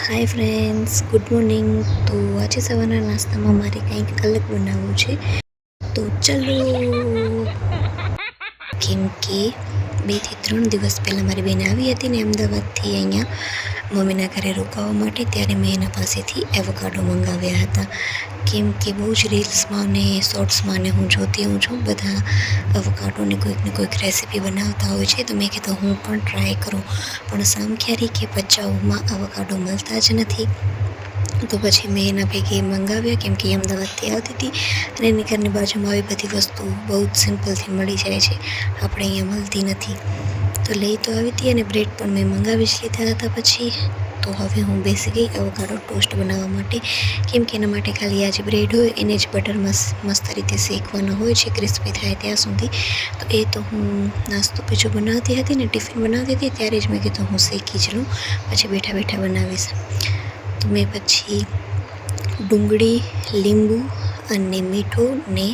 Hi friends, good morning. तो आज सवाરના નાસ્તામાં મારે કંઈક અલગ બનાવવું છે, તો ચલો। કેમ કે 2 થી 3 દિવસ પહેલાં મારી બેન આવી હતી ને અમદાવાદથી અહીંયા મમ્મીના ઘરે રોકાવા માટે, ત્યારે મેં એના પાસેથી એવોકાડો મંગાવ્યા હતા। કેમ કે બહુ જ રીલ્સમાં ને શોર્ટ્સમાં ને હું જોતી હોઉં છું, બધા એવોકાડોની કોઈક ને કોઈક રેસીપી બનાવતા હોય છે, તો મેં કીધું હું પણ ટ્રાય કરું। પણ સામખ્યારી કે ભચાઉમાં એવોકાડો મળતા જ નથી, તો પછી મેં એના ભેગી મંગાવ્યા। કેમ કે એ અમદાવાદથી આવતી હતી અને એની ઘરની બાજુમાં આવી બધી વસ્તુ બહુ જ સિમ્પલથી મળી જાય છે, આપણે અહીંયા મળતી નથી। તો લઈ તો આવી હતી અને બ્રેડ પણ મેં મંગાવી જ લીધા હતા। પછી તો હવે હું બેસી ગઈ એવોકાડો ટોસ્ટ બનાવવા માટે। કેમ કે એના માટે ખાલી આ જે બ્રેડ હોય એને જ બટરમાં મસ્ત રીતે શેકવાનો હોય છે, ક્રિસ્પી થાય ત્યાં સુધી। તો એ તો હું નાસ્તો બીજો બનાવતી હતી ને, ટિફિન બનાવતી હતી, ત્યારે જ મેં કીધું હું શેકી જ લઉં, પછી બેઠા બેઠા બનાવીશ। તો મેં પછી ડુંગળી, લીંબુ અને મીઠું ને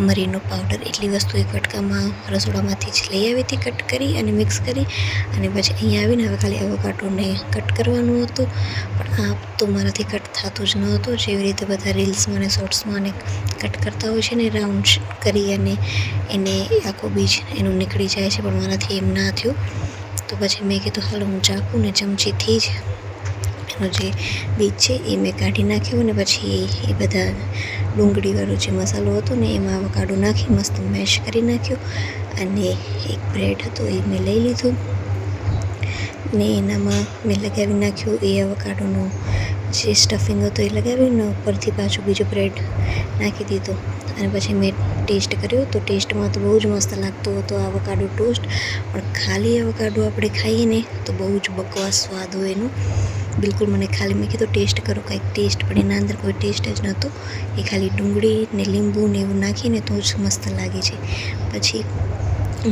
મરીનો પાવડર એટલી વસ્તુ એક કટકામાં રસોડામાંથી જ લઈ આવી હતી, કટ કરી અને મિક્સ કરી। અને પછી અહીંયા આવીને હવે ખાલી એવોકાડોને કટ કરવાનું હતું, પણ આ તો મારાથી કટ થતું જ ન હતું, જેવી રીતે બધા રીલ્સમાં અને શોર્ટ્સમાં ને કટ કરતા હોય છે ને, રાઉન્ડ કરી અને એને આખો બીજ એનું નીકળી જાય છે, પણ મારાથી એમ ના થયું। તો પછી મેં કીધું હાલો હું ચાકુ ને ચમચીથી જ એનો જે બીજ છે એ મેં કાઢી નાખ્યો, અને પછી એ બધા ડુંગળીવાળો જે મસાલો હતો ને એમાં એવોકાડો નાખી મસ્ત મેશ કરી નાખ્યો। અને એક બ્રેડ હતો એ મેં લઈ લીધું ને એનામાં મેં લગાવી નાખ્યું એ એવોકાડોનો જે સ્ટફિંગ હતો એ લગાવીને ઉપરથી પાછું બીજું બ્રેડ નાખી દીધું। અને પછી મેં ટેસ્ટ કર્યો, તો ટેસ્ટમાં તો બહુ જ મસ્ત લાગતો હતો એવોકાડો ટોસ્ટ, પણ ખાલી એવોકાડો આપણે ખાઈએ ને તો બહુ જ બકવાસ સ્વાદ હોય એનો। બિલકુલ મને ખાલી મેં કીધું ટેસ્ટ કરો કંઈક ટેસ્ટ, પણ એના અંદર કોઈ ટેસ્ટ જ નહોતો, એ ખાલી ડુંગળી ને લીંબુ ને એવું નાખીને તો જ મસ્ત લાગે છે। પછી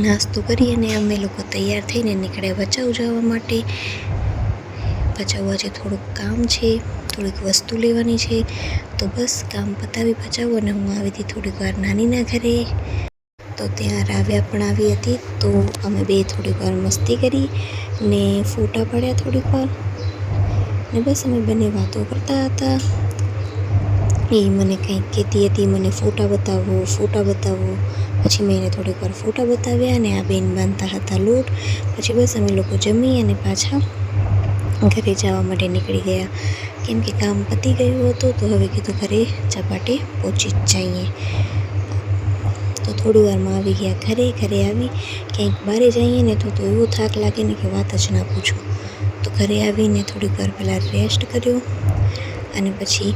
નાસ્તો કરી અને અમે લોકો તૈયાર થઈને નીકળ્યા ભચાઉ જવા માટે। ભચાઉ આજે થોડુંક કામ છે, થોડીક વસ્તુ લેવાની છે, તો બસ કામ પતાવી ભચાઉ અને હું આવી હતી થોડીક વાર નાનીના ઘરે। તો ત્યાં રાવ્યા પણ આવી હતી, તો અમે બે થોડીક વાર મસ્તી કરી ને ફોટા પાડ્યા થોડીક વાર, ને બસ અમે બંને વાતો કરતા હતા। એ મને કંઈક કહેતી હતી, મને ફોટા બતાવો ફોટા બતાવો। પછી મેં એને થોડીક વાર ફોટા બતાવ્યા અને આ બેન બાંધતા હતા લોટ। પછી બસ અમે લોકો જમી અને પાછા ઘરે જવા માટે નીકળી ગયા, કેમ કે કામ પતી ગયું હતું, તો હવે કીધું ઘરે ઝપાટે પહોંચી જ જઈએ। તો થોડી વારમાં આવી ગયા ઘરે। ઘરે આવી ક્યાંક બહાર જઈએ ને તો એવો થાક લાગે ને કે વાત જ ના પૂછો। તો ઘરે આવીને થોડીક વાર પહેલાં રેસ્ટ કર્યો, અને પછી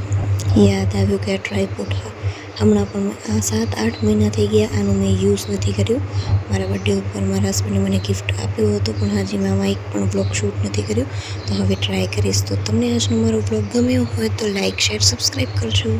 યાદ આવ્યું કે આ ટ્રાયપોડ હમણાં પણ આ 7-8 મહિના થઈ ગયા આનું મેં યુઝ નથી કર્યું। મારા બર્થડે ઉપર મારા હસબન્ડે મને ગિફ્ટ આપ્યો હતો, પણ હજી મેં આમાં એક પણ બ્લોગ શૂટ નથી કર્યો, તો હવે ટ્રાય કરીશ। તો તમને આજનો મારો બ્લોગ ગમ્યો હોય તો લાઇક, શેર, સબસ્ક્રાઈબ કરજો।